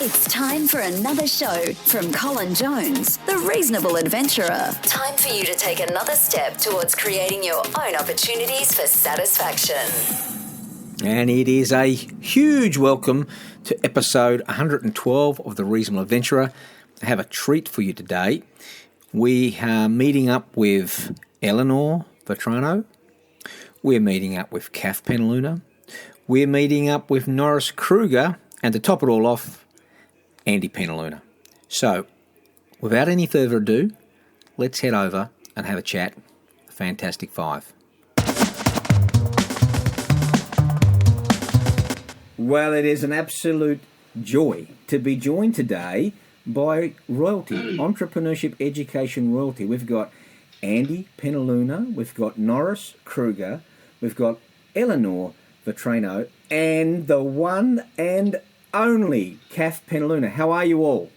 It's time for another show from Colin Jones, the Reasonable Adventurer. Time for you to take another step towards creating your own opportunities for satisfaction. And it is a huge welcome to episode 112 of the Reasonable Adventurer. I have a treat for you today. We are meeting up with Elinor Vettraino. We're meeting up with Kath Penaluna. We're meeting up with Norris Krueger. And to top it all off, Andy Penaluna. So, without any further ado, let's head over and have a chat. Fantastic Five. Well, it is an absolute joy to be joined today by royalty, entrepreneurship education royalty. We've got Andy Penaluna, we've got Norris Krueger, we've got Elinor Vettraino, and the one and only Kath Penaluna. How are you all?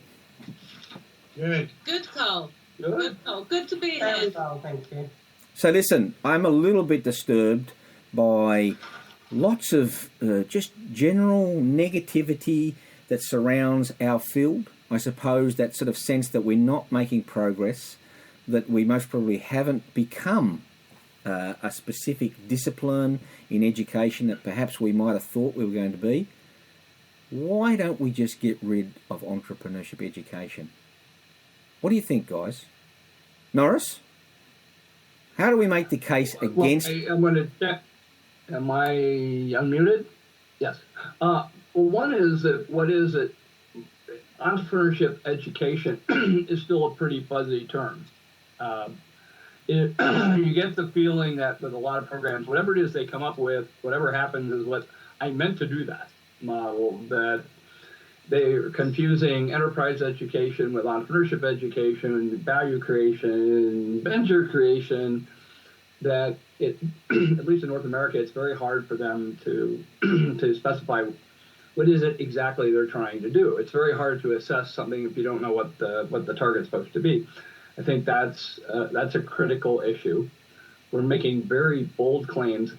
Good. Good, Cole. Good, Cole. Good to be here. Very well, thank you. So listen, I'm a little bit disturbed by lots of just general negativity that surrounds our field. I suppose that sort of sense that we're not making progress, that we most probably haven't become a specific discipline in education that perhaps we might have thought we were going to be. Why don't we just get rid of entrepreneurship education? What do you think, guys? Norris? How do we make the case against... Well, I'm going to check. Am I unmuted? Yes. Well, one is that what is it? Entrepreneurship education is still a pretty fuzzy term. You get the feeling that with a lot of programs, whatever it is they come up with, whatever happens is what I meant to do that model, that they're confusing enterprise education with entrepreneurship education, value creation, venture creation, that it, at least in North America, it's very hard for them to to specify what is it exactly they're trying to do. It's very hard to assess something if you don't know what the target's supposed to be. I think that's a critical issue. We're making very bold claims.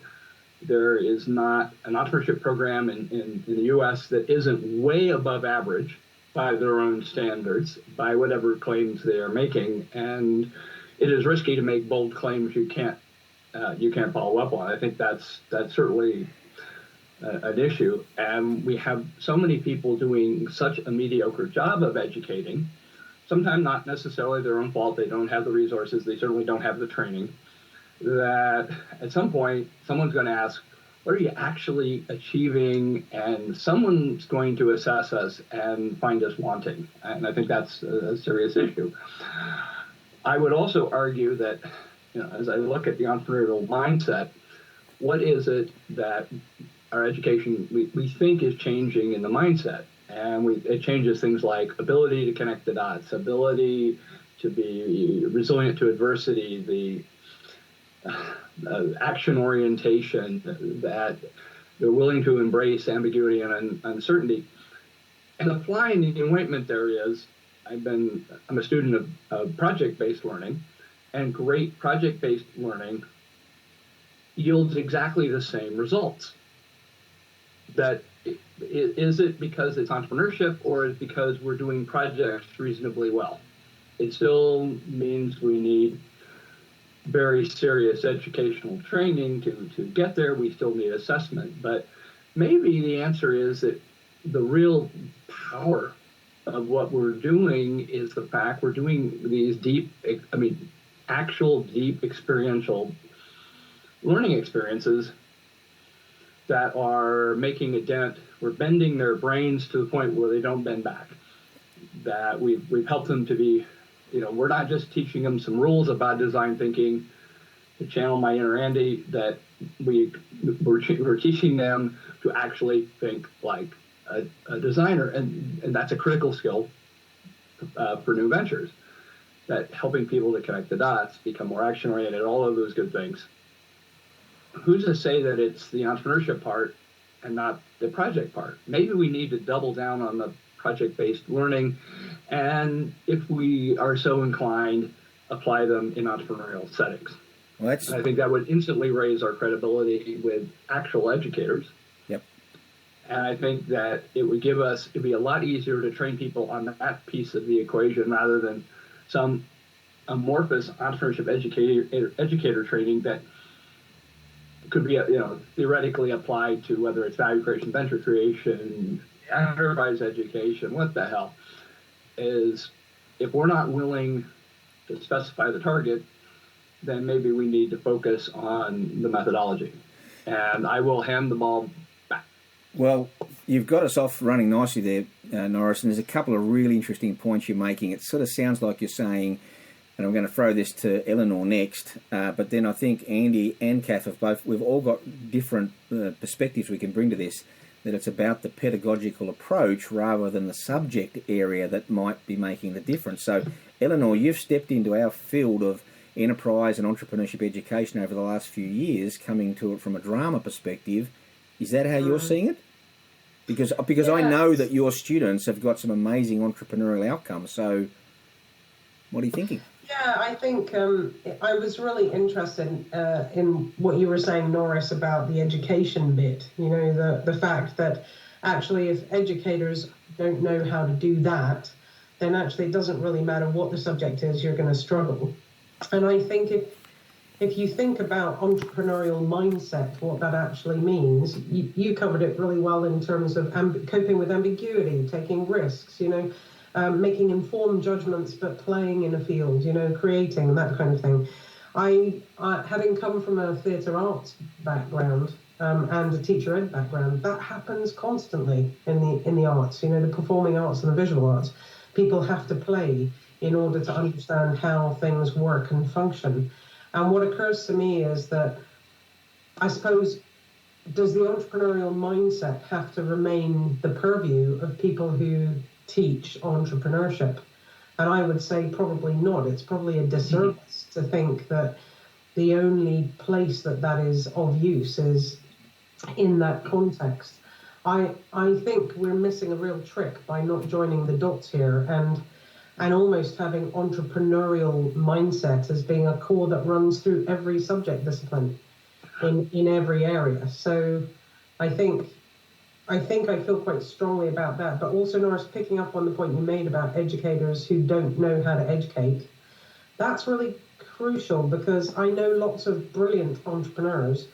There is not an entrepreneurship program in the U.S. that isn't way above average by their own standards, by whatever claims they are making, and it is risky to make bold claims you can't follow up on. I think that's certainly an issue, and we have so many people doing such a mediocre job of educating. Sometimes not necessarily their own fault. They don't have the resources. They certainly don't have the training. That at some point, someone's going to ask, what are you actually achieving? And someone's going to assess us and find us wanting. And I think that's a serious issue. I would also argue that, as I look at the entrepreneurial mindset, what is it that our education, we think is changing in the mindset? And it changes things like ability to connect the dots, ability to be resilient to adversity, the action orientation, that they're willing to embrace ambiguity and uncertainty. And applying the enlightenment areas, I'm a student of project-based learning, and great project-based learning yields exactly the same results. That is it because it's entrepreneurship, or is it because we're doing projects reasonably well? It still means we need very serious educational training to get there. We still need assessment, but maybe the answer is that the real power of what we're doing is the fact we're doing these actual deep experiential learning experiences that are making a dent. We're bending their brains to the point where they don't bend back. That we've helped them to be, we're not just teaching them some rules about design thinking, to channel my inner Andy, that we're teaching them to actually think like a designer, and that's a critical skill for new ventures. That helping people to connect the dots, become more action oriented, all of those good things. Who's to say that it's the entrepreneurship part and not the project part? Maybe we need to double down on the project-based learning, and if we are so inclined, apply them in entrepreneurial settings. Well, I think that would instantly raise our credibility with actual educators. Yep. And I think that it'd be a lot easier to train people on that piece of the equation rather than some amorphous entrepreneurship educator training that could be, theoretically applied to whether it's value creation, venture creation, enterprise education, what the hell. Is if we're not willing to specify the target, then maybe we need to focus on the methodology. And I will hand the ball back. Well, you've got us off running nicely there, Norris, and there's a couple of really interesting points you're making. It sort of sounds like you're saying, and I'm going to throw this to Elinor next, but then I think Andy and Kath we've all got different perspectives we can bring to this, that it's about the pedagogical approach rather than the subject area that might be making the difference. So, Elinor, you've stepped into our field of enterprise and entrepreneurship education over the last few years, coming to it from a drama perspective. Is that how you're seeing it? Because I know that your students have got some amazing entrepreneurial outcomes. So, what are you thinking? Yeah, I think I was really interested in what you were saying, Norris, about the education bit. You know, the fact that actually if educators don't know how to do that, then actually it doesn't really matter what the subject is, you're going to struggle. And I think if you think about entrepreneurial mindset, what that actually means, you covered it really well in terms of coping with ambiguity, taking risks, making informed judgments, but playing in a field, creating, that kind of thing. I having come from a theatre arts background and a teacher ed background, that happens constantly in the arts, the performing arts and the visual arts. People have to play in order to understand how things work and function. And what occurs to me is that, I suppose, does the entrepreneurial mindset have to remain the purview of people who teach entrepreneurship? And I would say probably not. It's probably a disservice to think that the only place that is of use is in that context. I think we're missing a real trick by not joining the dots here and almost having entrepreneurial mindset as being a core that runs through every subject discipline in every area. So I think I feel quite strongly about that. But also, Norris, picking up on the point you made about educators who don't know how to educate, that's really crucial, because I know lots of brilliant entrepreneurs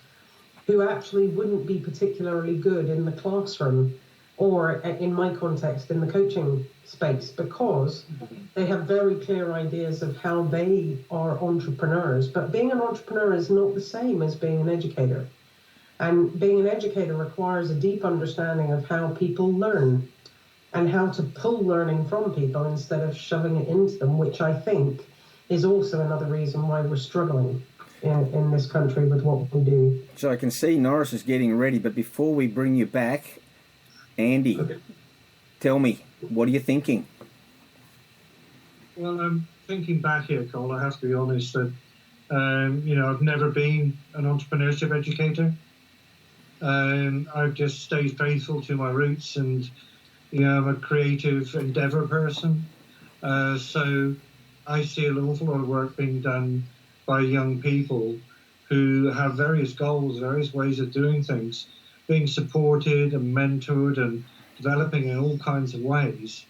who actually wouldn't be particularly good in the classroom or, in my context, in the coaching space, because they have very clear ideas of how they are entrepreneurs. But being an entrepreneur is not the same as being an educator. And being an educator requires a deep understanding of how people learn and how to pull learning from people instead of shoving it into them, which I think is also another reason why we're struggling in this country with what we do. So I can see Norris is getting ready, but before we bring you back, Andy, tell me, what are you thinking? Well, I'm thinking back here, Cole. I have to be honest that, I've never been an entrepreneurship educator. I've just stayed faithful to my roots, and, I'm a creative endeavor person. So I see an awful lot of work being done by young people who have various goals, various ways of doing things, being supported and mentored and developing in all kinds of ways.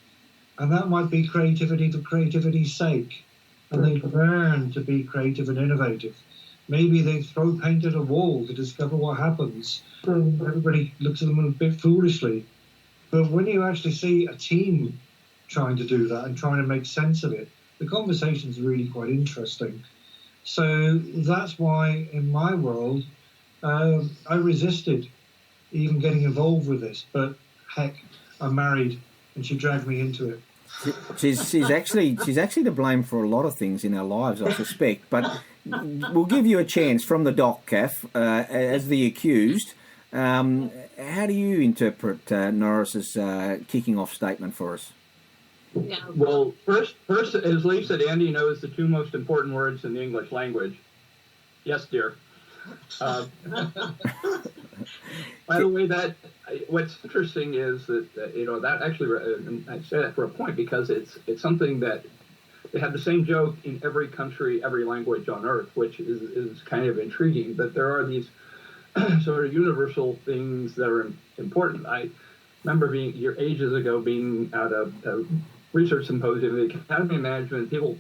And that might be creativity for creativity's sake. And they learn to be creative and innovative. Maybe they throw paint at a wall to discover what happens. Everybody looks at them a bit foolishly. But when you actually see a team trying to do that and trying to make sense of it, the conversation's really quite interesting. So that's why, in my world, I resisted even getting involved with this. But heck, I'm married, and she dragged me into it. She's actually to blame for a lot of things in our lives, I suspect. But we'll give you a chance from the dock, Kath, as the accused. How do you interpret Norris's kicking off statement for us? Yeah. Well, first, as Lee said, Andy knows the two most important words in the English language. Yes, dear. By the way, what's interesting is that that actually, I say that for a point, because it's something that they have the same joke in every country, every language on earth, which is kind of intriguing. But there are these sort of universal things that are important. I remember ages ago being at a research symposium, the Academy of Management. People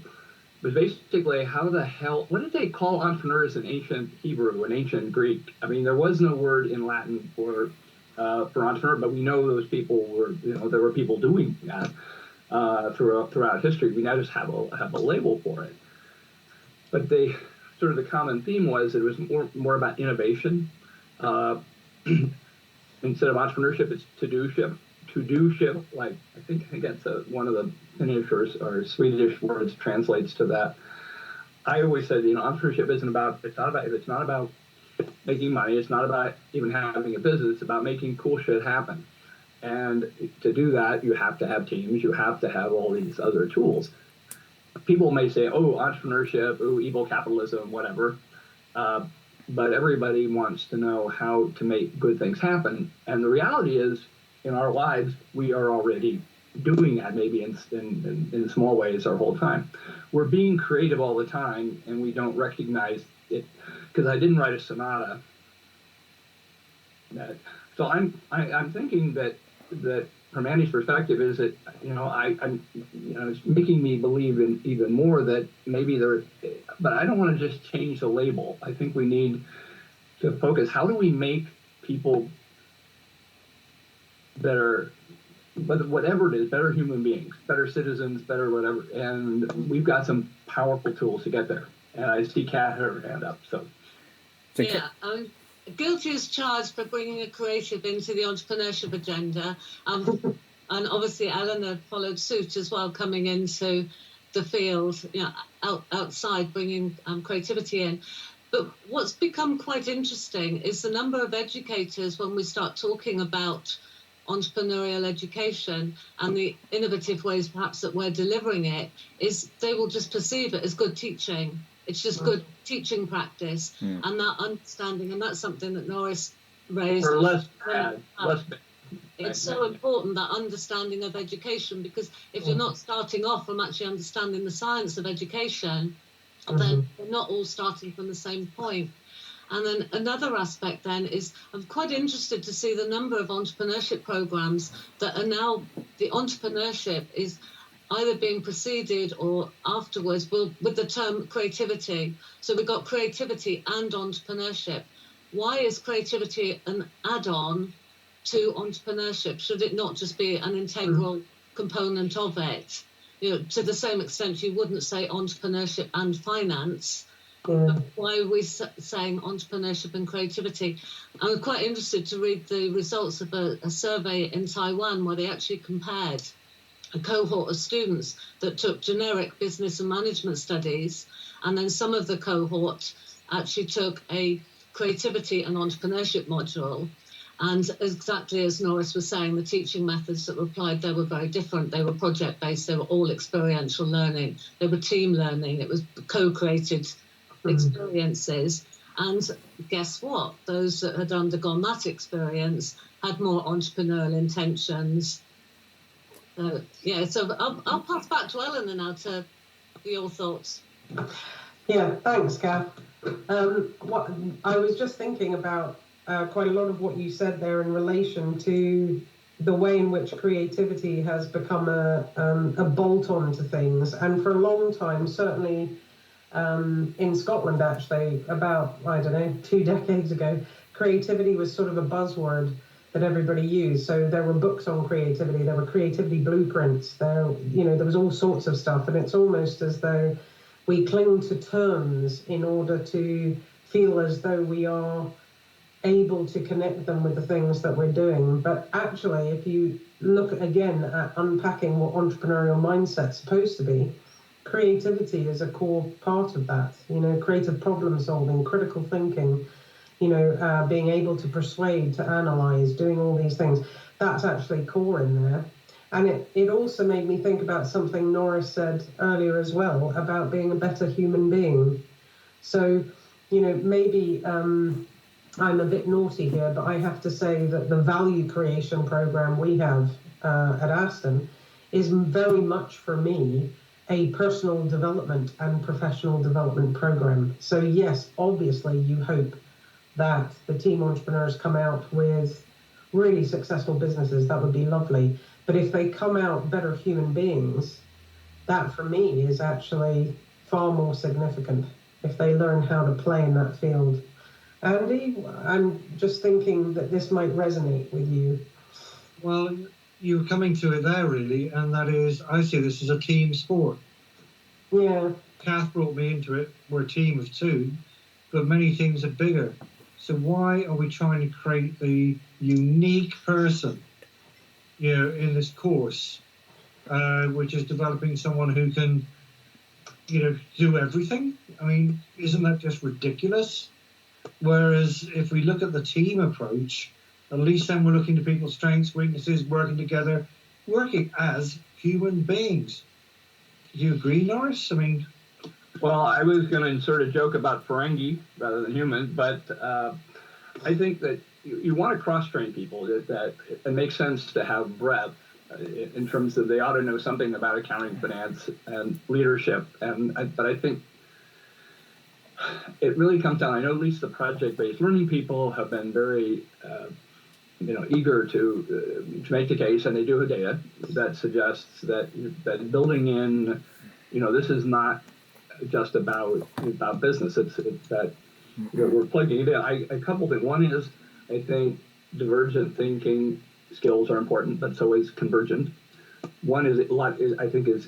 was basically, what did they call entrepreneurs in ancient Hebrew and ancient Greek? I mean, there was no word in Latin for entrepreneur, but we know those people were, there were people doing that throughout history. We now just have a label for it. But the common theme was it was more about innovation. Instead of entrepreneurship, it's to-do-ship. To-do-ship, like I think that's one of the Finnish or Swedish words translates to that. I always said, entrepreneurship it's not about making money, it's not about even having a business, it's about making cool shit happen. And to do that, you have to have teams, you have to have all these other tools. People may say, oh, entrepreneurship, oh, evil capitalism, whatever. But everybody wants to know how to make good things happen. And the reality is, in our lives, we are already doing that, maybe in small ways our whole time. We're being creative all the time, and we don't recognize it. Because I didn't write a sonata. So I'm thinking that from Andy's perspective is that it's making me believe in even more that maybe but I don't want to just change the label. I think we need to focus. How do we make people better, whatever it is, better human beings, better citizens, better whatever? And we've got some powerful tools to get there. And I see Kath her hand up. So yeah. Guilty as charged for bringing a creative into the entrepreneurship agenda. And obviously Elinor followed suit as well, coming into the field, outside, bringing creativity in. But what's become quite interesting is the number of educators, when we start talking about entrepreneurial education and the innovative ways perhaps that we're delivering it, is they will just perceive it as good teaching. It's just good teaching practice and that understanding, and that's something that Norris raised. Or less bad. It's so important, that understanding of education, because if you're not starting off from actually understanding the science of education, then you're not all starting from the same point. And then another aspect then is I'm quite interested to see the number of entrepreneurship programs that are now, the entrepreneurship is either being preceded or afterwards with the term creativity. So we've got creativity and entrepreneurship. Why is creativity an add-on to entrepreneurship? Should it not just be an integral component of it? To the same extent you wouldn't say entrepreneurship and finance. But why are we saying entrepreneurship and creativity? I'm quite interested to read the results of a survey in Taiwan where they actually compared a cohort of students that took generic business and management studies, and then some of the cohort actually took a creativity and entrepreneurship module. And exactly as Norris was saying, the teaching methods that were applied there were very different. They were project-based, they were all experiential learning, they were team learning, it was co-created experiences. And guess what? Those that had undergone that experience had more entrepreneurial intentions. So I'll pass back to Eleanor now for your thoughts. Yeah, thanks, Kath. What I was just thinking about quite a lot of what you said there in relation to the way in which creativity has become a bolt-on to things. And for a long time, certainly in Scotland, actually, about, 2 decades ago, creativity was sort of a buzzword that everybody used. So there were books on creativity, there were creativity blueprints, there was all sorts of stuff. And it's almost as though we cling to terms in order to feel as though we are able to connect them with the things that we're doing. But actually, if you look again at unpacking what entrepreneurial mindset's supposed to be, creativity is a core part of that. Creative problem solving, critical thinking, being able to persuade, to analyze, doing all these things. That's actually core in there. And it also made me think about something Norris said earlier as well, about being a better human being. So, maybe I'm a bit naughty here, but I have to say that the value creation program we have at Aston is very much, for me, a personal development and professional development program. So yes, obviously you hope that the team entrepreneurs come out with really successful businesses, that would be lovely. But if they come out better human beings, that for me is actually far more significant if they learn how to play in that field. Andy, I'm just thinking that this might resonate with you. Well, you're coming to it there, really, and that is, I see this as a team sport. Yeah. Kath brought me into it. We're a team of two, but many things are bigger. So why are we trying to create the unique person, in this course, which is developing someone who can, do everything? I mean, isn't that just ridiculous? Whereas if we look at the team approach, at least then we're looking to people's strengths, weaknesses, working together, working as human beings. Do you agree, Norris? I mean... Well, I was going to insert a joke about Ferengi rather than human, but I think that you want to cross-train people, that it makes sense to have breadth in terms of they ought to know something about accounting, finance, and leadership. But I think it really comes down, I know at least the project-based learning people have been very eager to make the case, and they do have data that suggests that building in, this is not just about business. It's that we're plugging it in. A couple things. One is, I think divergent thinking skills are important, but so is convergent. One is I think is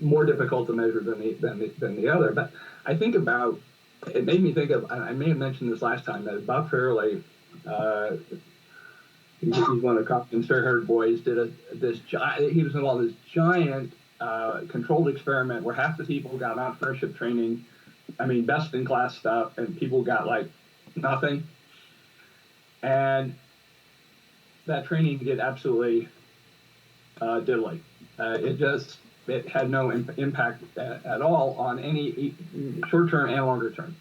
more difficult to measure than the other. But I think about, it made me think of, I may have mentioned this last time, that Bob Fairley, he's one of Compton's fair-haired boys, he was involved in this giant controlled experiment where half the people got entrepreneurship training, best in class stuff, and people got like nothing. And that training did absolutely diddly. It had no impact at all on any short-term and longer-term.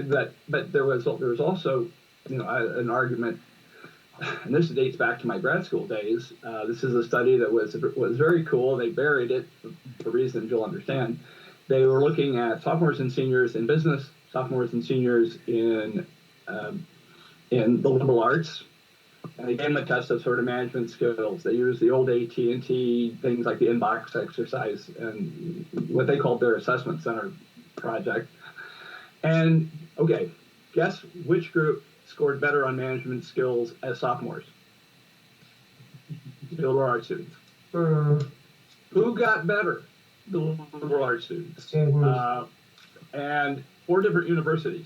But there was also, an argument, and this dates back to my grad school days. This is a study that was very cool. They buried it for reasons you'll understand. They were looking at sophomores and seniors in business, sophomores and seniors in the liberal arts, and they gave them a test of sort of management skills. They used the old AT&T things like the inbox exercise and what they called their assessment center project. And okay, guess which group scored better on management skills as sophomores? The liberal arts students. Who got better? The liberal arts students. And 4 different universities.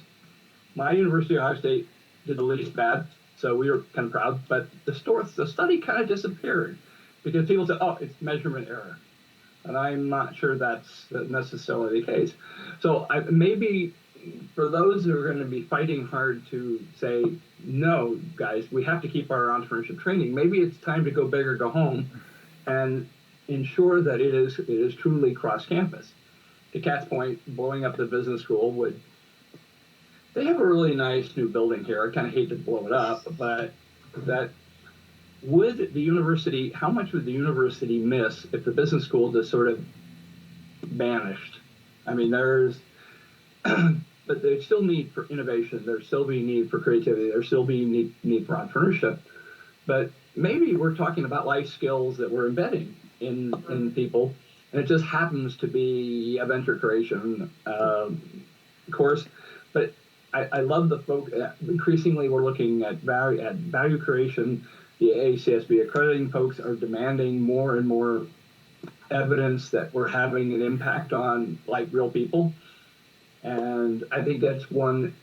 My university, Ohio State, did the least bad, so we were kind of proud. But the study kind of disappeared because people said, "Oh, it's measurement error," and I'm not sure that's necessarily the case. So maybe for those who are going to be fighting hard to say, "No, guys, we have to keep our entrepreneurship training," maybe it's time to go big or go home, and ensure that it is truly cross-campus. To Kath's point, blowing up the business school they have a really nice new building here. I kind of hate to blow it up, but how much would the university miss if the business school just sort of vanished? But there's still need for innovation. There's still being need for creativity. There's still being need for entrepreneurship. But maybe we're talking about life skills that we're embedding in people, and it just happens to be a venture creation course. But I love the folk. Increasingly, we're looking at value creation. The ACSB accrediting folks are demanding more and more evidence that we're having an impact on like real people. And I think that's one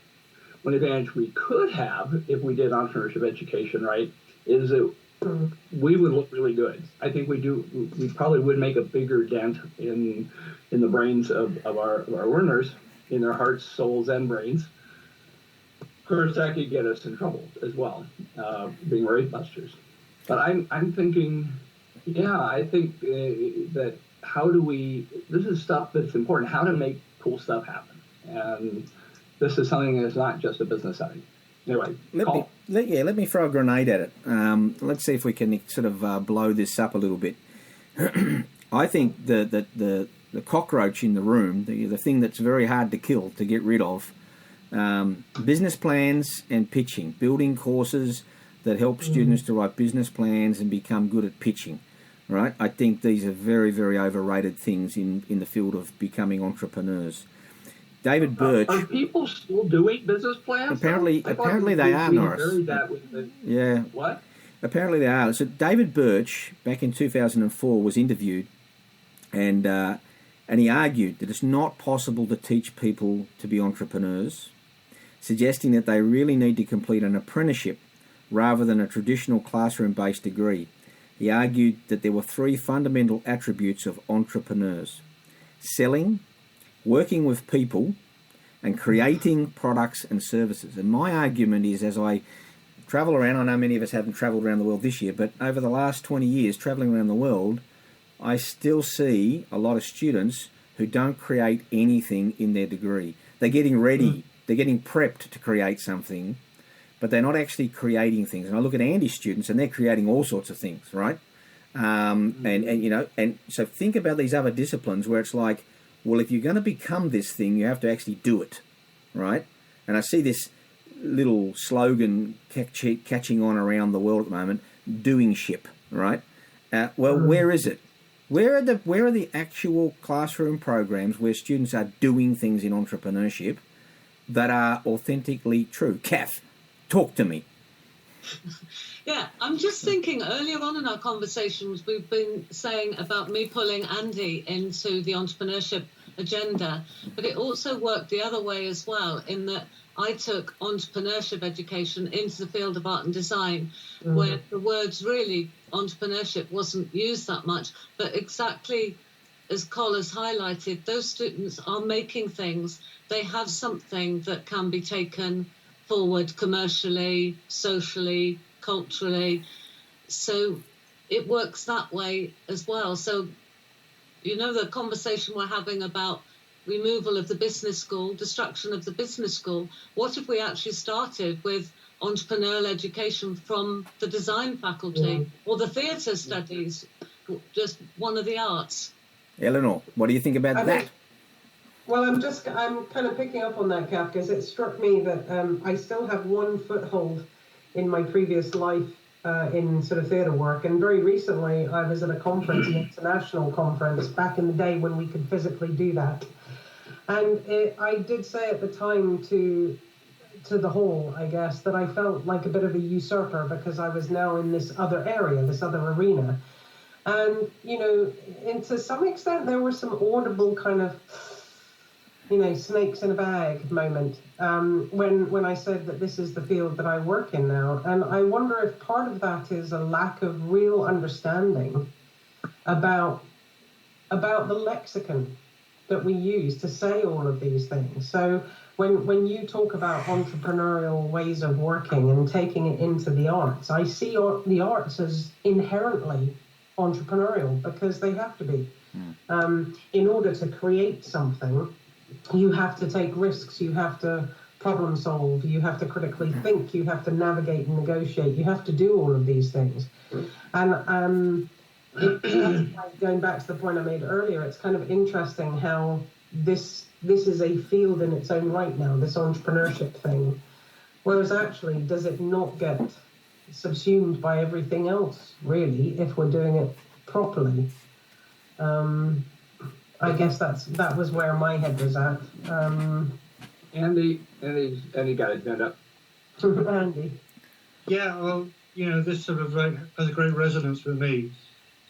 advantage we could have if we did entrepreneurship education right, is that we would look really good. I think we probably would make a bigger dent in the brains of our learners, in their hearts, souls, and brains. Of course, that could get us in trouble as well, being rate busters. But I'm thinking, I think that this is stuff that's important, how to make cool stuff happen. And this is something that's not just a business setting. Anyway, let me throw a grenade at it. Let's see if we can sort of blow this up a little bit. I think the cockroach in the room, the thing that's very hard to kill, to get rid of, business plans and pitching, building courses that help students to write business plans and become good at pitching, right? I think these are very, very overrated things in the field of becoming entrepreneurs. David Birch. Are people still doing business plans? Apparently they are, Norris. Yeah. What? Apparently they are. So David Birch, back in 2004, was interviewed, and he argued that it's not possible to teach people to be entrepreneurs, suggesting that they really need to complete an apprenticeship rather than a traditional classroom-based degree. He argued that there were three fundamental attributes of entrepreneurs: selling, working with people, and creating products and services. And my argument is, as I travel around, I know many of us haven't travelled around the world this year, but over the last 20 years travelling around the world, I still see a lot of students who don't create anything in their degree. They're getting ready, they're getting prepped to create something, but they're not actually creating things. And I look at Andy's students and they're creating all sorts of things, right? And so think about these other disciplines where it's like, well, if you're going to become this thing, you have to actually do it, right? And I see this little slogan catching on around the world at the moment, doing ship, right? Where is it? Where are the actual classroom programs where students are doing things in entrepreneurship that are authentically true? Kath, talk to me. Yeah, I'm just thinking earlier on in our conversations, we've been saying about me pulling Andy into the entrepreneurship agenda, but it also worked the other way as well, in that I took entrepreneurship education into the field of art and design, where the words really entrepreneurship wasn't used that much. But exactly as Col has highlighted, those students are making things. They have something that can be taken forward commercially, socially, culturally. So it works that way as well. So, you know, the conversation we're having about removal of the business school, destruction of the business school, what if we actually started with entrepreneurial education from the design faculty or the theatre studies, just one of the arts? Elinor, what do you think about that? Well, I'm kind of picking up on that, Kath, because it struck me that I still have one foothold in my previous life in sort of theatre work. And very recently, I was at a conference, an international conference, back in the day when we could physically do that. And I did say at the time to the hall, I guess, that I felt like a bit of a usurper because I was now in this other area, this other arena. And, you know, and to some extent, there were some audible kind of, you know, snakes in a bag moment when I said that this is the field that I work in now. And I wonder if part of that is a lack of real understanding about the lexicon that we use to say all of these things. So when you talk about entrepreneurial ways of working and taking it into the arts, I see the arts as inherently entrepreneurial because they have to be. In order to create something, you have to take risks, you have to problem solve, you have to critically think, you have to navigate and negotiate, you have to do all of these things. And going back to the point I made earlier, it's kind of interesting how this is a field in its own right now, this entrepreneurship thing, whereas actually, does it not get subsumed by everything else, really, if we're doing it properly? I guess that was where my head was at. Andy got his hand up. Andy. Yeah, well, you know, this sort of has a great resonance with me.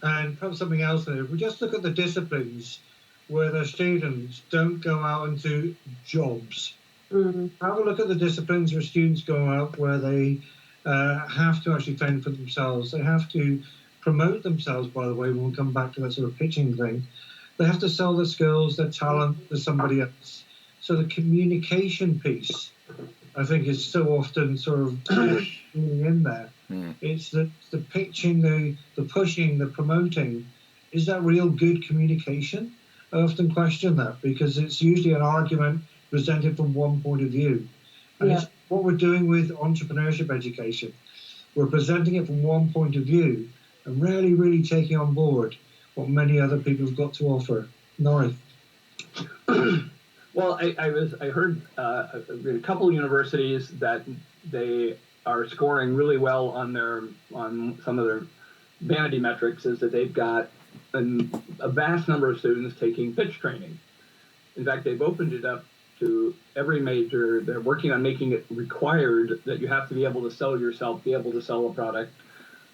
And perhaps something else there. If we just look at the disciplines where the students don't go out and do jobs, have a look at the disciplines where students go out where they have to actually fend for themselves. They have to promote themselves, by the way, when we come back to that sort of pitching thing. They have to sell their skills, their talent to somebody else. So the communication piece, I think, is so often sort of in there. It's the pitching, the pushing, the promoting. Is that real good communication? I often question that because it's usually an argument presented from one point of view. And it's what we're doing with entrepreneurship education. We're presenting it from one point of view and rarely really taking on board what many other people have got to offer. Norris. Well, I heard a couple of universities that they are scoring really well on some of their vanity metrics, is that they've got a vast number of students taking pitch training. In fact, they've opened it up to every major. They're working on making it required that you have to be able to sell yourself, be able to sell a product,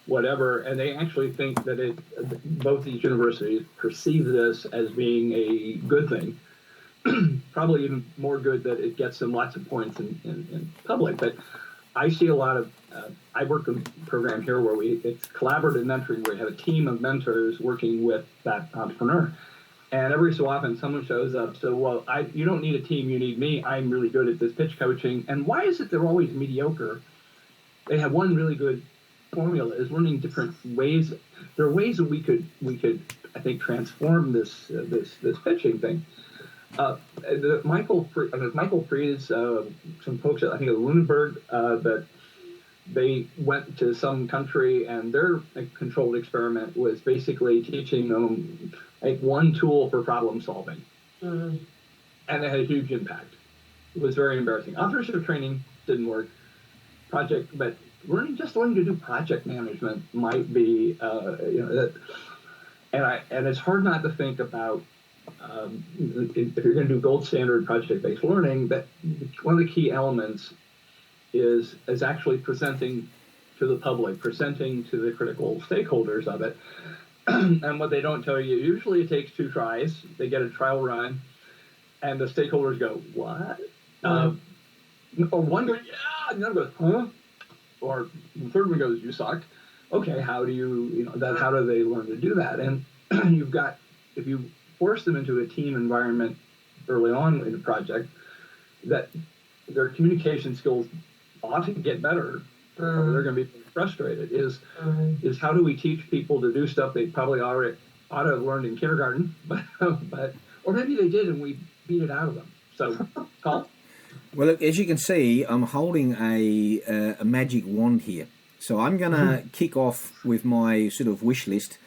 whatever. And they actually think that both these universities perceive this as being a good thing. Probably even more good that it gets them lots of points in public. But I see a lot of, I work in a program here where it's collaborative mentoring, where we have a team of mentors working with that entrepreneur. And every so often someone shows up, so, well, you don't need a team, you need me. I'm really good at this pitch coaching. And why is it they're always mediocre? They have one really good formula, is learning different ways. There are ways that we could, I think, transform this pitching thing. Michael Freed's, some folks, I think at Lunenburg, that they went to some country and their controlled experiment was basically teaching them like one tool for problem solving. Mm-hmm. And it had a huge impact. It was very embarrassing. Entrepreneurship training didn't work. But learning to do project management might be, and it's hard not to think about, if you're going to do gold standard project-based learning, that one of the key elements is actually presenting to the public, presenting to the critical stakeholders of it. And what they don't tell you, usually it takes 2 tries. They get a trial run, and the stakeholders go, "What?" Or one goes, "Yeah," and the other goes, "Huh?" Or the third one goes, "You suck." Okay, how do how do they learn to do that? And if you force them into a team environment early on in the project, that their communication skills ought to get better, or they're going to be frustrated, is how do we teach people to do stuff they probably already ought to have learned in kindergarten, but or maybe they did and we beat it out of them. So, Paul? Well, look, as you can see, I'm holding a magic wand here. So I'm going to kick off with my sort of wish list,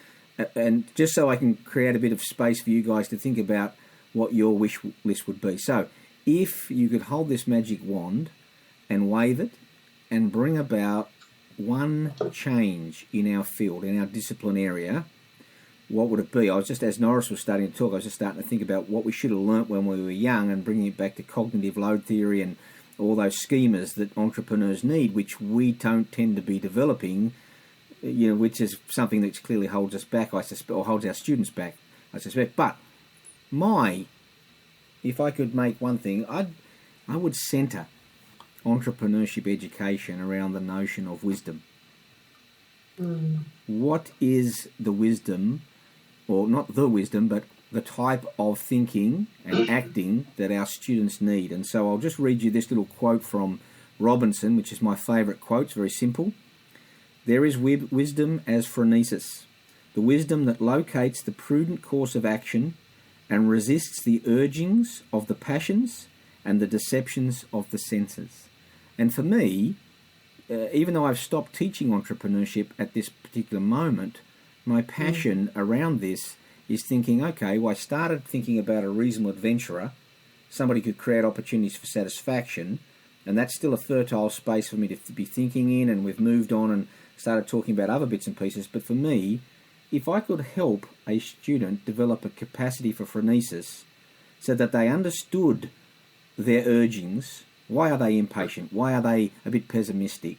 and just so I can create a bit of space for you guys to think about what your wish list would be. So if you could hold this magic wand and wave it and bring about one change in our field, in our discipline area, what would it be? As Norris was starting to talk, I was just starting to think about what we should have learnt when we were young and bringing it back to cognitive load theory and all those schemas that entrepreneurs need, which we don't tend to be developing, which is something that clearly holds us back, I suspect, or holds our students back, I suspect. But if I could make one thing, I would centre entrepreneurship education around the notion of wisdom. What is the wisdom, or not the wisdom, but the type of thinking and acting that our students need? And so I'll just read you this little quote from Robinson, which is my favourite quote. It's very simple. "There is wisdom as phronesis, the wisdom that locates the prudent course of action and resists the urgings of the passions and the deceptions of the senses." And for me, even though I've stopped teaching entrepreneurship at this particular moment, my passion around this is thinking, okay, well, I started thinking about a reasonable adventurer, somebody who could create opportunities for satisfaction, and that's still a fertile space for me to be thinking in, and we've moved on and started talking about other bits and pieces. But for me, if I could help a student develop a capacity for phronesis so that they understood their urgings, why are they impatient? Why are they a bit pessimistic?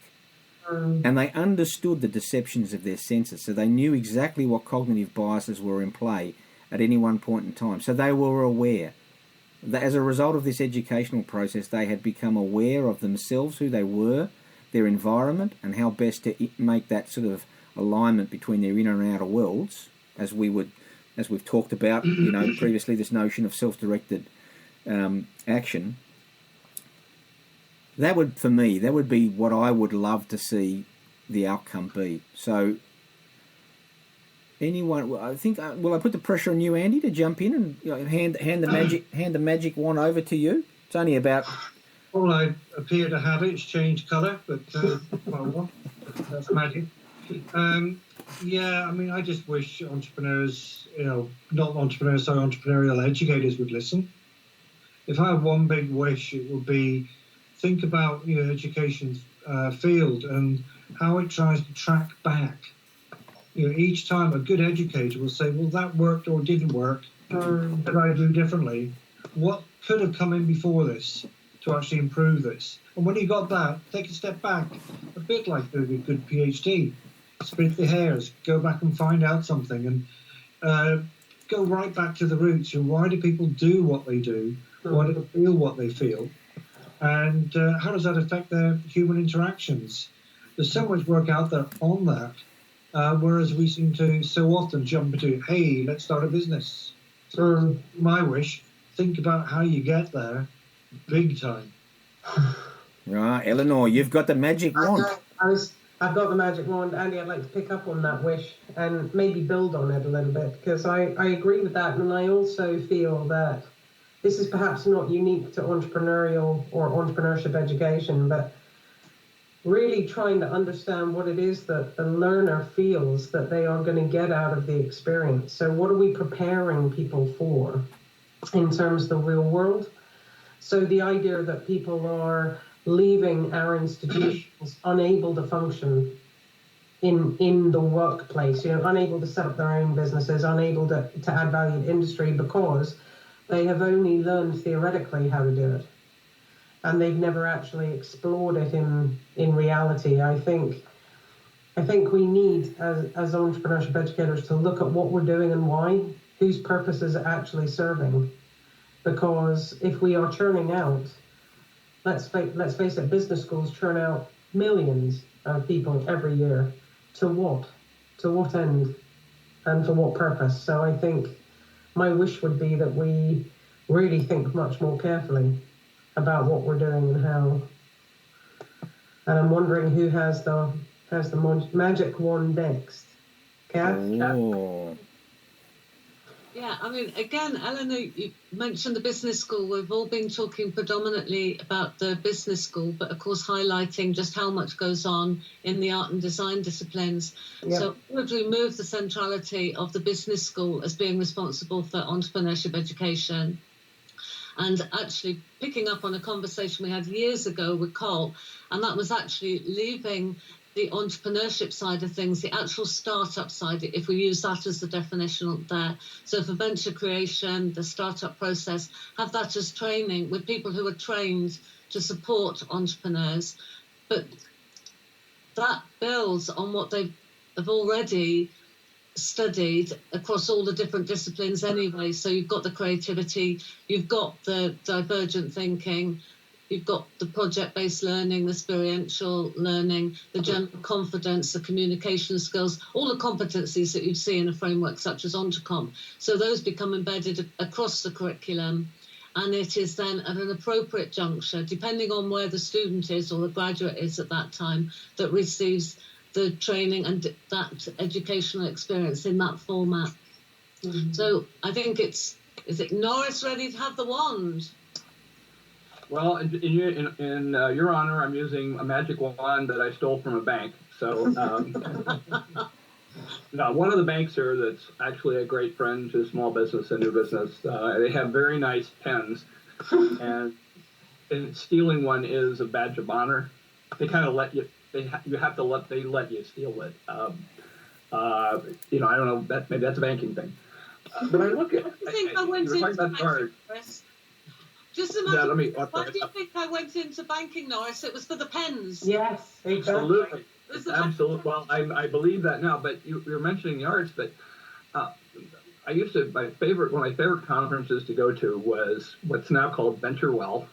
And they understood the deceptions of their senses, so they knew exactly what cognitive biases were in play at any one point in time. So they were aware. As a result of this educational process, they had become aware of themselves, who they were, their environment, and how best to make that sort of alignment between their inner and outer worlds, as we've talked about, previously, this notion of self-directed action. That would be what I would love to see the outcome be. So, anyone, I think, will I put the pressure on you, Andy, to jump in and hand the magic wand over to you? It's only about. Well, I appear to have it. It's changed colour, but well, that's magic. I just wish entrepreneurs, not entrepreneurs, sorry, entrepreneurial educators would listen. if I had one big wish, it would be think about education field and how it tries to track back. Each time a good educator will say, well, that worked or didn't work. What did I do differently? What could have come in before this to actually improve this? And when you got that, take a step back, a bit like doing a good PhD. Split the hairs, go back and find out something, and go right back to the roots. Why do people do what they do? Why do they feel what they feel? And how does that affect their human interactions? There's so much work out there on that, whereas we seem to so often jump into, hey, let's start a business. So my wish, think about how you get there big time. Right, Elinor, you've got the magic wand. I've got the magic wand, Andy. I'd like to pick up on that wish and maybe build on it a little bit, because I agree with that, and I also feel that this is perhaps not unique to entrepreneurial or entrepreneurship education, but really trying to understand what it is that the learner feels that they are going to get out of the experience. So what are we preparing people for in terms of the real world? So the idea that people are leaving our institutions unable to function in the workplace, unable to set up their own businesses, unable to add value to industry because they have only learned theoretically how to do it. And they've never actually explored it in reality. I think we need, as entrepreneurship educators, to look at what we're doing and why, whose purpose is it actually serving. Because if we are churning out, let's face it, business schools churn out millions of people every year. To what? To what end? And for what purpose? So I think my wish would be that we really think much more carefully about what we're doing and how. And I'm wondering who has the magic wand next. Kath? Oh. Yeah, I mean, again, Eleanor, you mentioned the business school. We've all been talking predominantly about the business school, but of course highlighting just how much goes on in the art and design disciplines. Yep. So would remove the centrality of the business school as being responsible for entrepreneurship education. And actually picking up on a conversation we had years ago with Cole, and that was actually leaving the entrepreneurship side of things, the actual startup side, if we use that as the definition there. So for venture creation, the startup process, have that as training with people who are trained to support entrepreneurs. But that builds on what they have already studied across all the different disciplines anyway. So you've got the creativity, you've got the divergent thinking, you've got the project-based learning, the experiential learning, the general confidence, the communication skills, all the competencies that you'd see in a framework such as Entrecomp. So those become embedded across the curriculum. And it is then at an appropriate juncture, depending on where the student is or the graduate is at that time, that receives the training and that educational experience in that format. Mm-hmm. So I think is it Norris ready to have the wand? Well, in your honor, I'm using a magic wand that I stole from a bank. So now, one of the banks here that's actually a great friend to small business and new business, they have very nice pens, and stealing one is a badge of honor. They kind of let you. They let you steal it. I don't know. Maybe that's a banking thing. But I look at. I think I went into banking, Norris. Just imagine. Why do you think I went into banking, Norris? It was for the pens. Yes, exactly. Absolutely. Well, I believe that now. But you were mentioning the arts, but I used to. One of my favorite conferences to go to was what's now called Venture Wealth.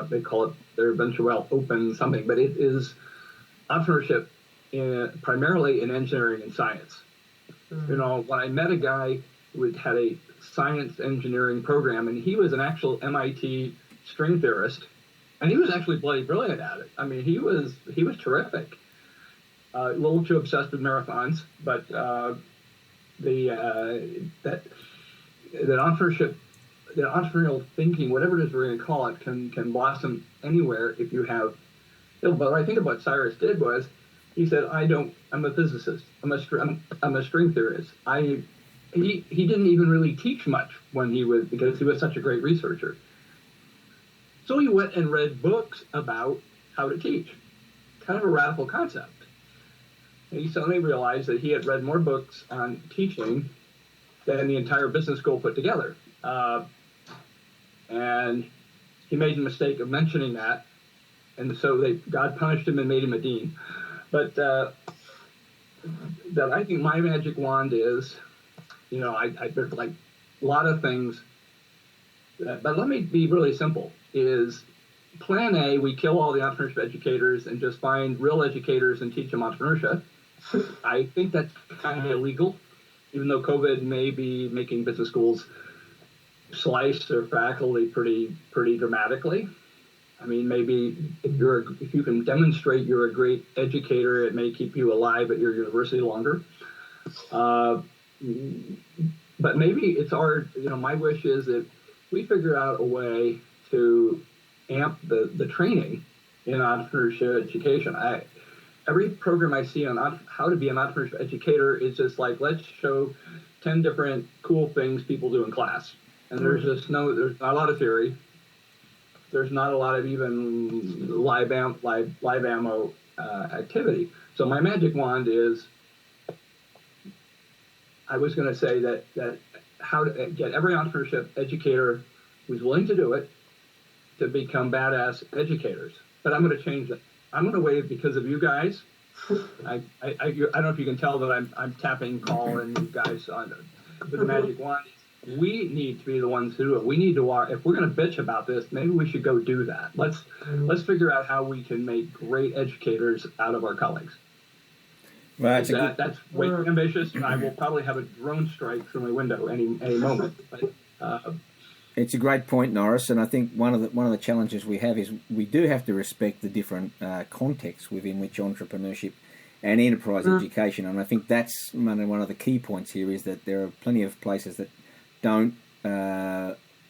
They call it their Venture Wealth Open something, but it is entrepreneurship primarily in engineering and science. Mm. When I met a guy who had a science engineering program, and he was an actual MIT string theorist, and he was actually bloody brilliant at it. I mean, he was terrific. A little too obsessed with marathons, but that entrepreneurship, the entrepreneurial thinking, whatever it is we're going to call it, can blossom anywhere if you have. But what I think about Cyrus did was, he said, I'm a physicist. I'm a string theorist. He didn't even really teach much because he was such a great researcher. So he went and read books about how to teach. Kind of a radical concept. And he suddenly realized that he had read more books on teaching than the entire business school put together. And he made the mistake of mentioning that. And so God punished him and made him a dean. But that I think my magic wand is, there's like a lot of things. But let me be really simple, is plan A, we kill all the entrepreneurship educators and just find real educators and teach them entrepreneurship. I think that's kind of illegal, even though COVID may be making business schools slice their faculty pretty dramatically. I mean, maybe if you can demonstrate you're a great educator, it may keep you alive at your university longer. But maybe it's my wish is that we figure out a way to amp the training in entrepreneurship education. Every program I see on how to be an entrepreneurship educator is just like, let's show 10 different cool things people do in class. And there's not a lot of theory. There's not a lot of even live ammo activity. So my magic wand is, I was going to say that how to get every entrepreneurship educator who's willing to do it to become badass educators. But I'm going to change that. I'm going to wave because of you guys. I don't know if you can tell that I'm tapping call and you guys on with the magic wand. We need to be the ones who do it. We need to if we're going to bitch about this, maybe we should go do that. Let's figure out how we can make great educators out of our colleagues. Well, that's way too ambitious. I will probably have a drone strike through my window any moment. But, it's a great point, Norris, and I think one of the challenges we have is we do have to respect the different contexts within which entrepreneurship and enterprise education, and I think that's one of the key points here is that there are plenty of places that don't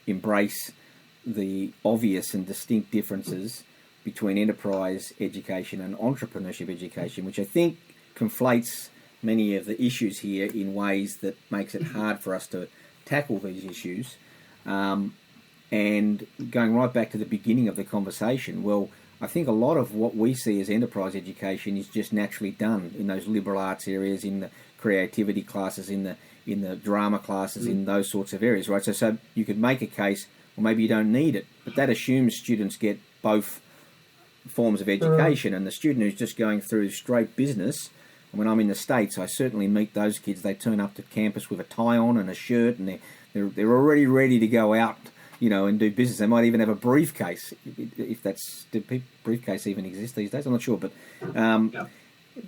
embrace the obvious and distinct differences between enterprise education and entrepreneurship education, which I think conflates many of the issues here in ways that makes it hard for us to tackle these issues. And going right back to the beginning of the conversation, well, I think a lot of what we see as enterprise education is just naturally done in those liberal arts areas, in the creativity classes, in the drama classes, in those sorts of areas, right? So you could make a case, well, maybe you don't need it, but that assumes students get both forms of education, and the student who's just going through straight business, and when I'm in the States, I certainly meet those kids. They turn up to campus with a tie on and a shirt, and they're already ready to go out, and do business. They might even have a briefcase, do briefcase even exist these days? I'm not sure, but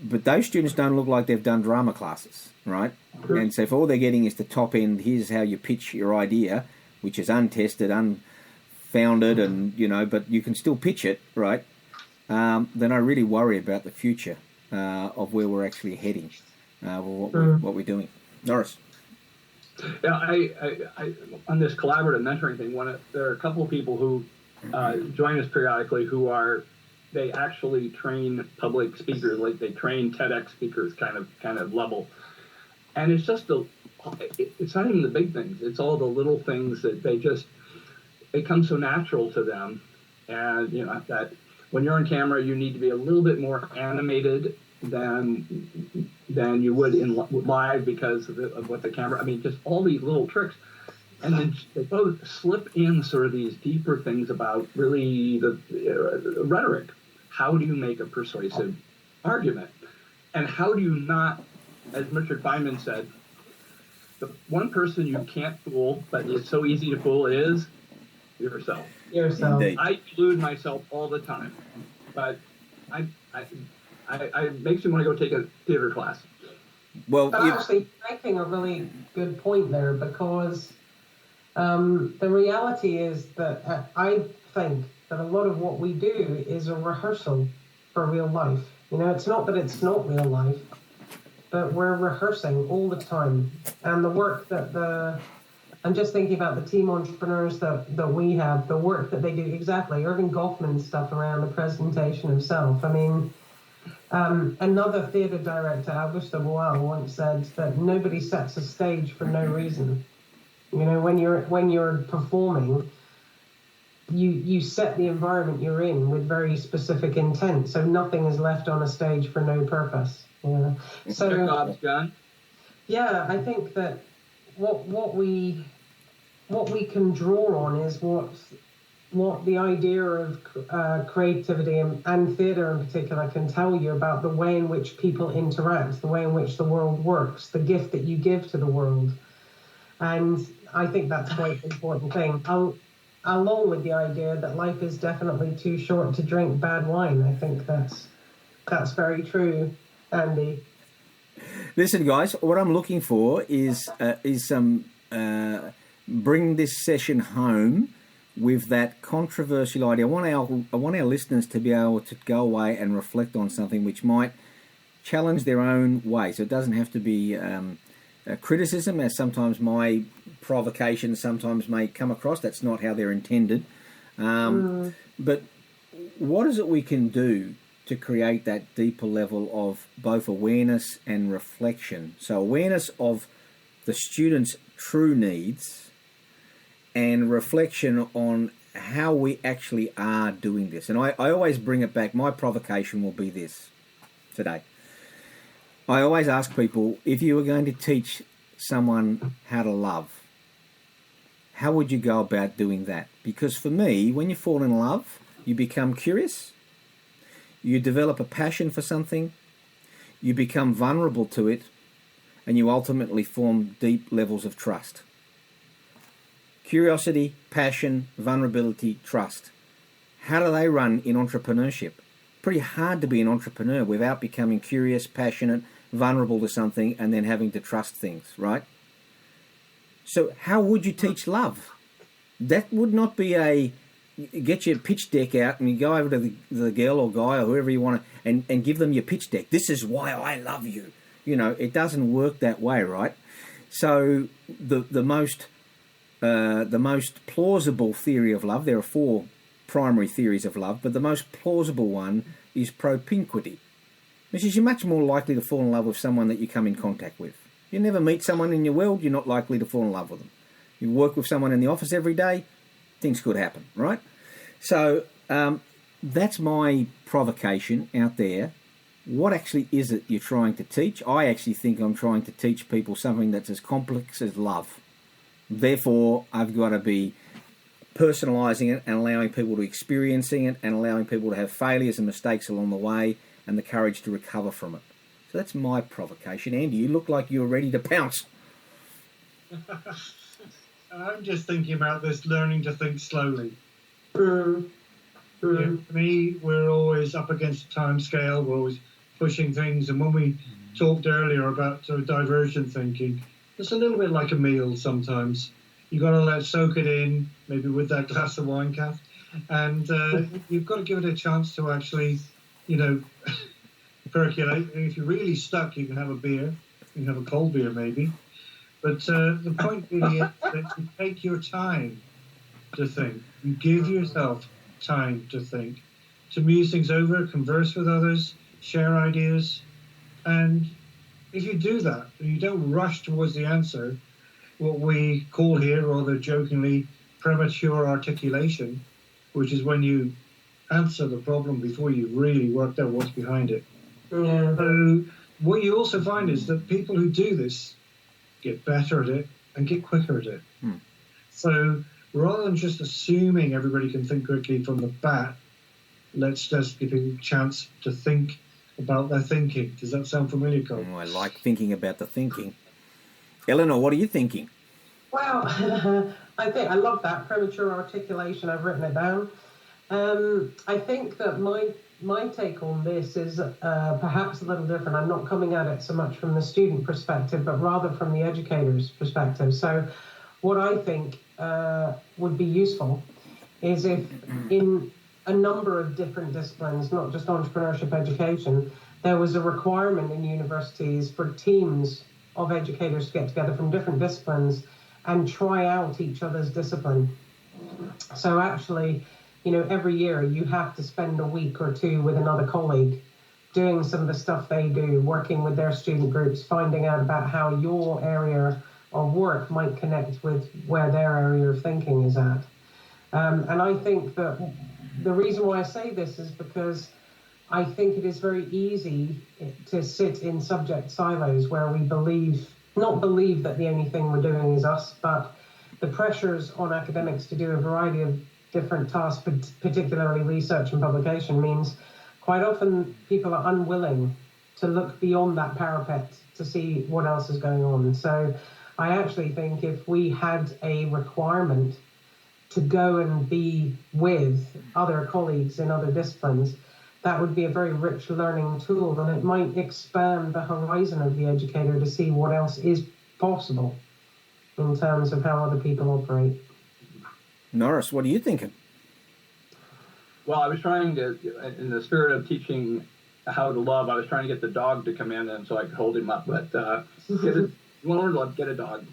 but those students don't look like they've done drama classes, right? And so if all they're getting is the top end, here's how you pitch your idea, which is untested, unfounded, and but you can still pitch it, right? Then I really worry about the future of where we're actually heading, what we're doing. Norris. Yeah, I on this collaborative mentoring thing, there are a couple of people who join us periodically who they actually train public speakers, like they train TEDx speakers kind of level, and it's just it's not even the big things; it's all the little things that they come so natural to them, and that when you're on camera, you need to be a little bit more animated than you would in live because of what the camera. I mean, just all these little tricks, and then they both slip in sort of these deeper things about really the rhetoric. How do you make a persuasive argument, and how do you not, as Richard Feynman said, the one person you can't fool, but it's so easy to fool is yourself. Indeed. I delude myself all the time, but I makes me want to go take a theater class. Well, but actually, making a really good point there, because the reality is that I think that a lot of what we do is a rehearsal for real life. It's not that it's not real life, but we're rehearsing all the time. And the work that I'm just thinking about the team entrepreneurs that we have, the work that they do, exactly, Irving Goffman's stuff around the presentation of self. I mean, another theatre director, Augusto Boal, once said that nobody sets a stage for no reason. When you're performing, you set the environment you're in with very specific intent, so nothing is left on a stage for no purpose. Yeah. So yeah, I think that what we can draw on is what the idea of creativity and theatre in particular can tell you about the way in which people interact, the way in which the world works, the gift that you give to the world. And I think that's quite an important thing, along with the idea that life is definitely too short to drink bad wine. I think that's very true, Andy. Listen, guys, what I'm looking for is some bring this session home with that controversial idea. I want our listeners to be able to go away and reflect on something which might challenge their own way. So it doesn't have to be a criticism, as sometimes my provocation sometimes may come across. That's not how they're intended. But what is it we can do to create that deeper level of both awareness and reflection? So awareness of the students' true needs and reflection on how we actually are doing this. And I always bring it back. My provocation will be this today. I always ask people, if you were going to teach someone how to love, how would you go about doing that? Because for me, when you fall in love, you become curious, you develop a passion for something, you become vulnerable to it, and you ultimately form deep levels of trust. Curiosity, passion, vulnerability, trust. How do they run in entrepreneurship? Pretty hard to be an entrepreneur without becoming curious, passionate, vulnerable to something, and then having to trust things, right? So how would you teach love? That would not be a get your pitch deck out and you go over to the girl or guy or whoever you want to and give them your pitch deck. This is why I love you. You know, it doesn't work that way, right? So the most plausible theory of love, there are 4 primary theories of love, but the most plausible one is propinquity, which is you're much more likely to fall in love with someone that you come in contact with. You never meet someone in your world, you're not likely to fall in love with them. You work with someone in the office every day, things could happen, right? So that's my provocation out there. What actually is it you're trying to teach? I actually think I'm trying to teach people something that's as complex as love. Therefore, I've got to be personalising it and allowing people to experiencing it and allowing people to have failures and mistakes along the way and the courage to recover from it. So that's my provocation. Andy, you look like you're ready to pounce. I'm just thinking about this learning to think slowly. For me, we're always up against a time scale. We're always pushing things. And when we talked earlier about sort of divergent thinking, it's a little bit like a meal sometimes. You've got to soak it in, maybe with that glass of wine, Kath. And you've got to give it a chance to actually, percolate. And if you're really stuck, you can have a beer. You can have a cold beer, maybe. But the point really is that you take your time to think. You give yourself time to think, to muse things over, converse with others, share ideas. And if you do that, and you don't rush towards the answer, what we call here, rather jokingly, premature articulation, which is when you answer the problem before you've really worked out what's behind it. Yeah. So what you also find is that people who do this get better at it and get quicker at it. So rather than just assuming everybody can think quickly from the bat, let's just give people a chance to think about their thinking. Does that sound familiar, Cole? I like thinking about the thinking. Elinor, what are you thinking? Well, I love that premature articulation. I've written it down. I think that my take on this is perhaps a little different. I'm not coming at it so much from the student perspective, but rather from the educator's perspective. So what I think would be useful is if in a number of different disciplines, not just entrepreneurship education, there was a requirement in universities for teams of educators to get together from different disciplines and try out each other's discipline. So actually, every year you have to spend a week or 2 with another colleague doing some of the stuff they do, working with their student groups, finding out about how your area of work might connect with where their area of thinking is at. And I think that the reason why I say this is because I think it is very easy to sit in subject silos where we not believe that the only thing we're doing is us, but the pressures on academics to do a variety of different tasks, particularly research and publication, means quite often people are unwilling to look beyond that parapet to see what else is going on. So I actually think if we had a requirement to go and be with other colleagues in other disciplines, that would be a very rich learning tool, and it might expand the horizon of the educator to see what else is possible in terms of how other people operate. Norris, what are you thinking? Well, I was trying to, in the spirit of teaching how to love, I was trying to get the dog to come in and so I could hold him up. But you want to learn to love, get a dog.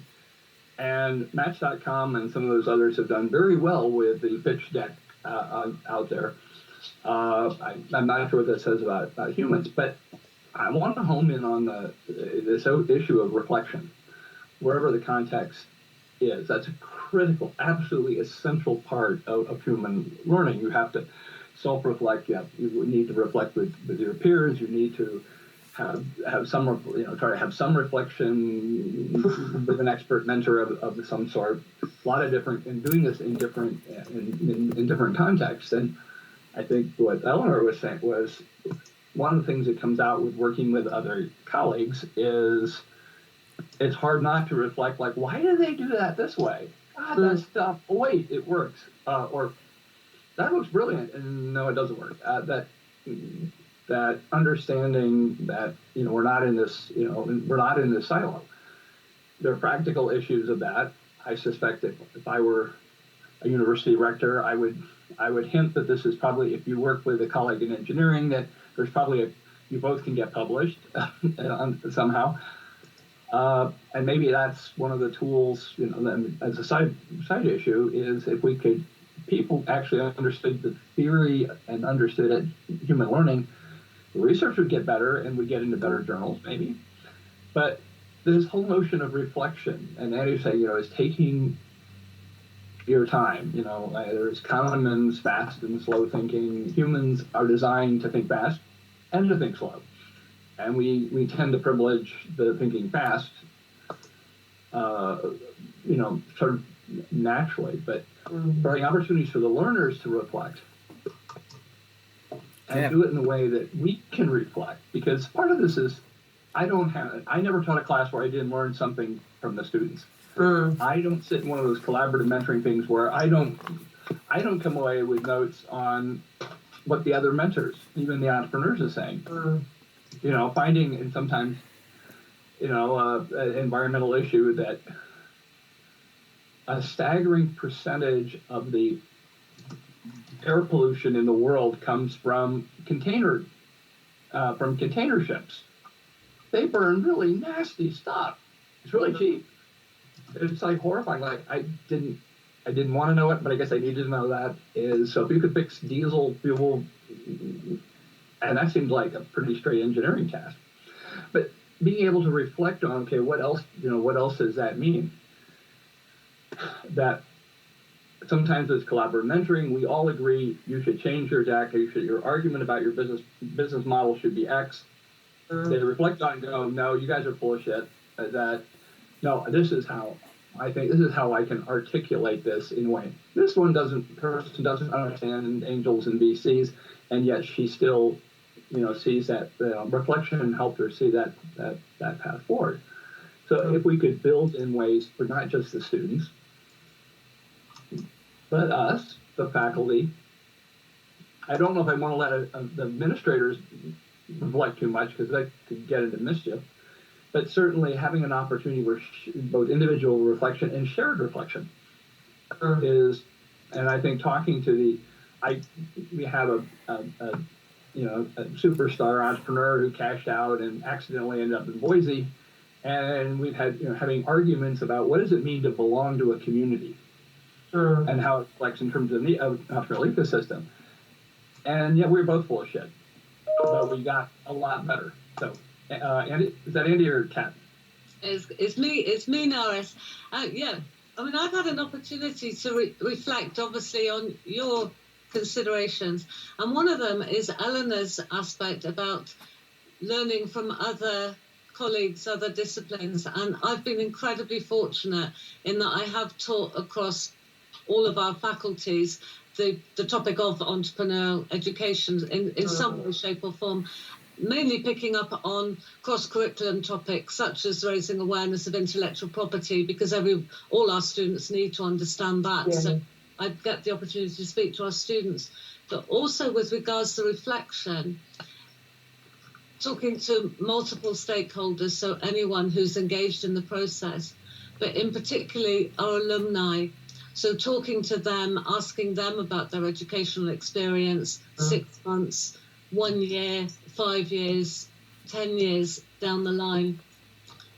And Match.com and some of those others have done very well with the pitch deck out there. I'm not sure what that says about humans, but I want to hone in on this issue of reflection, wherever the context is. That's a critical, absolutely essential part of human learning. You have to self-reflect. You need to reflect with your peers. You need to have some, try to have some reflection with an expert mentor of some sort. A lot of different, and doing this in different contexts. And I think what Elinor was saying was one of the things that comes out with working with other colleagues is it's hard not to reflect, like, why do they do that this way? That stuff, oh, wait, it works. Or that looks brilliant, and no, it doesn't work. That understanding that, we're not in this, we're not in this silo. There are practical issues of that. I suspect that if I were a university rector, I would hint that this is probably, if you work with a colleague in engineering, that there's probably you both can get published somehow. And maybe that's one of the tools, as a side issue, is if people actually understood the theory and understood human learning, the research would get better and would get into better journals, maybe. But this whole notion of reflection, and as you say, is taking your time. There's Kahneman's fast and slow thinking. Humans are designed to think fast and to think slow. And we tend to privilege the thinking fast, sort of naturally. But providing opportunities for the learners to reflect and do it in a way that we can reflect. Because part of this is, I never taught a class where I didn't learn something from the students. I don't sit in one of those collaborative mentoring things where I don't come away with notes on what the other mentors, even the entrepreneurs, are saying. Finding, and sometimes, an environmental issue that a staggering percentage of the air pollution in the world comes from container ships. They burn really nasty stuff. It's really cheap. It's like horrifying. Like I didn't want to know it, but I guess I needed to know that. So if you could fix diesel fuel, and that seemed like a pretty straight engineering task. But being able to reflect on, okay, what else does that mean? That sometimes it's collaborative mentoring. We all agree you should change your deck. Your argument about your business model should be X. They reflect on it and go, no, you guys are full of shit. This is how I can articulate this in a way. This person doesn't understand angels and VCs, and yet she still, sees that reflection helped her see that path forward. So if we could build in ways for not just the students, but us, the faculty. I don't know if I want to let the administrators reflect too much because that could get into mischief. But certainly having an opportunity where both individual reflection and shared reflection is, and I think talking to we have a superstar entrepreneur who cashed out and accidentally ended up in Boise, and we've had having arguments about what does it mean to belong to a community and how it reflects in terms of the natural ecosystem. And yet we're both full of shit, but we got a lot better. So. Andy, is that Andy or Kath? It's me, Norris. I mean, I've had an opportunity to reflect, obviously, on your considerations. And one of them is Eleanor's aspect about learning from other colleagues, other disciplines. And I've been incredibly fortunate in that I have taught across all of our faculties the topic of entrepreneurial education in some way, shape or form, mainly picking up on cross-curriculum topics such as raising awareness of intellectual property, because all our students need to understand that. Yeah. So I get the opportunity to speak to our students. But also with regards to reflection, talking to multiple stakeholders, so anyone who's engaged in the process, but in particularly our alumni. So talking to them, asking them about their educational experience, 6 months, 1 year, 5 years, 10 years down the line.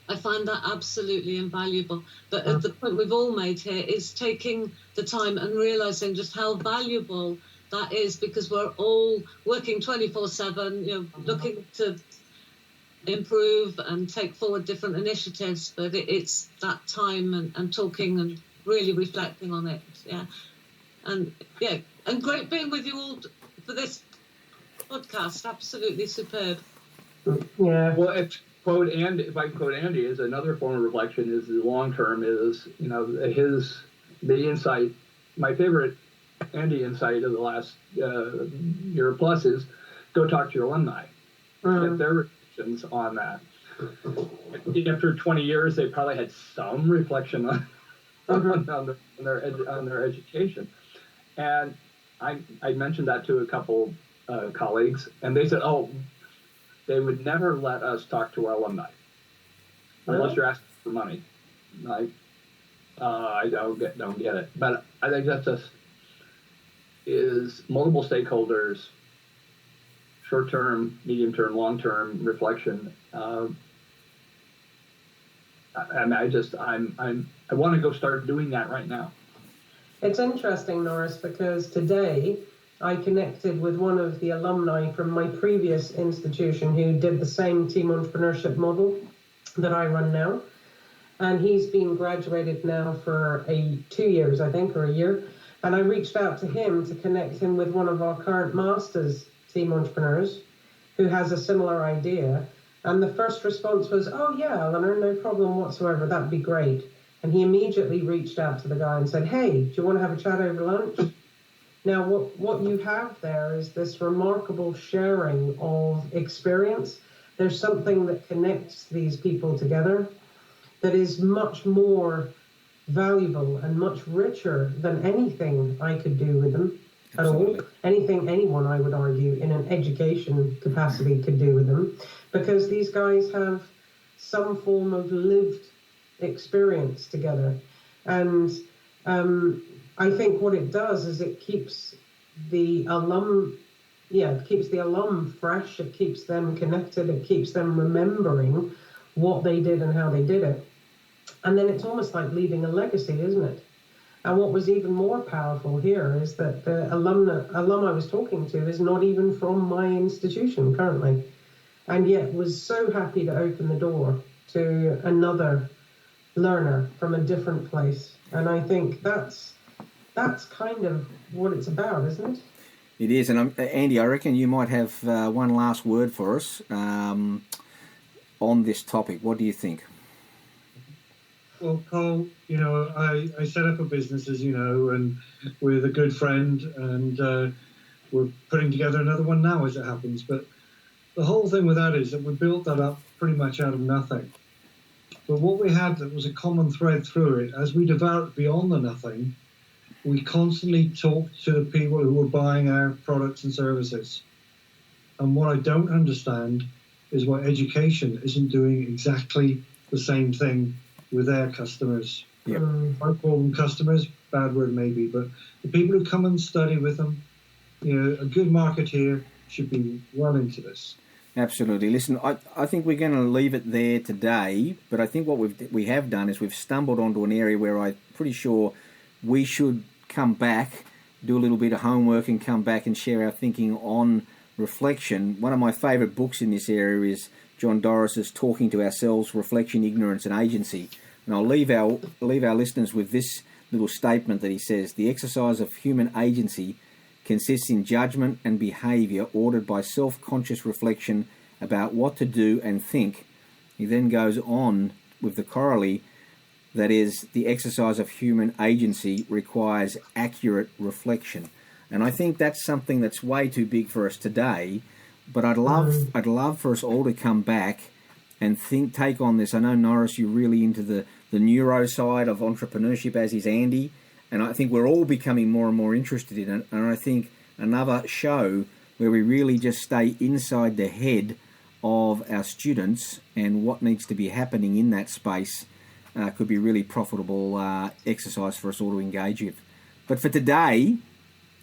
I find that absolutely invaluable. But at the point we've all made here is taking the time and realising just how valuable that is, because we're all working 24/7, looking to improve and take forward different initiatives. But it's that time and talking and really reflecting on it. And great being with you all for this podcast. Absolutely superb. Yeah. Well, if I quote Andy, is another form of reflection is the long term is, the insight. My favorite Andy insight of the last year plus is go talk to your alumni, get their reflections on that. After 20 years, they probably had some reflection on their education, and I mentioned that to a couple colleagues, and they said, "Oh, they would never let us talk to our alumni unless you're asking for money." Like, I don't get it, but I think that's just is multiple stakeholders, short-term, medium-term, long-term reflection. I want to go start doing that right now. It's interesting, Norris, because today I connected with one of the alumni from my previous institution who did the same team entrepreneurship model that I run now. And he's been graduated now for 2 years, I think, or a year. And I reached out to him to connect him with one of our current masters team entrepreneurs who has a similar idea. And the first response was, "Oh yeah, Elinor, no problem whatsoever, that'd be great." And he immediately reached out to the guy and said, "Hey, do you want to have a chat over lunch?" Now, what you have there is this remarkable sharing of experience. There's something that connects these people together that is much more valuable and much richer than anything I could do with them at all. Anything anyone, I would argue, in an education capacity could do with them, because these guys have some form of lived experience together. And I think what it does is it keeps the alum fresh, it keeps them connected, it keeps them remembering what they did and how they did it. And then it's almost like leaving a legacy, isn't it? And what was even more powerful here is that the alum I was talking to is not even from my institution currently, and yet was so happy to open the door to another learner from a different place. And I think that's kind of what it's about, isn't it? It is. And Andy, I reckon you might have one last word for us on this topic. What do you think? Well, Cole, I set up a business, as you know, and with a good friend, and we're putting together another one now, as it happens. But the whole thing with that is that we built that up pretty much out of nothing. But what we had that was a common thread through it, as we developed beyond the nothing, we constantly talked to the people who were buying our products and services. And what I don't understand is why education isn't doing exactly the same thing with their customers. Yep. I call them customers, bad word maybe, but the people who come and study with them, a good marketeer should be well into this. Absolutely. Listen, I think we're going to leave it there today, but I think what we have done is we've stumbled onto an area where I'm pretty sure we should come back, do a little bit of homework and come back and share our thinking on reflection. One of my favourite books in this area is John Doris's Talking to Ourselves, Reflection, Ignorance and Agency. And I'll leave our listeners with this little statement that he says: the exercise of human agency consists in judgment and behaviour ordered by self-conscious reflection about what to do and think. He then goes on with the corollary, that is, the exercise of human agency requires accurate reflection. And I think that's something that's way too big for us today, but I'd love for us all to come back and take on this. I know, Norris, you're really into the neuro side of entrepreneurship, as is Andy, and I think we're all becoming more and more interested in it. And I think another show where we really just stay inside the head of our students and what needs to be happening in that space could be really profitable exercise for us all to engage with. But for today,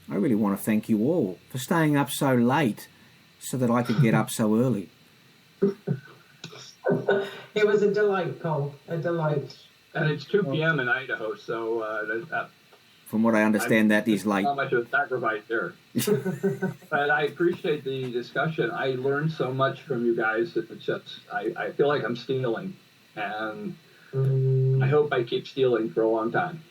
I really want to thank you all for staying up so late so that I could get up so early. It was a delight, Cole, a delight. And it's 2 p.m. in Idaho, so From what I understand, that is late. not much of a sacrifice there. But I appreciate the discussion. I learned so much from you guys that it's just, I feel like I'm stealing. And I hope I keep stealing for a long time.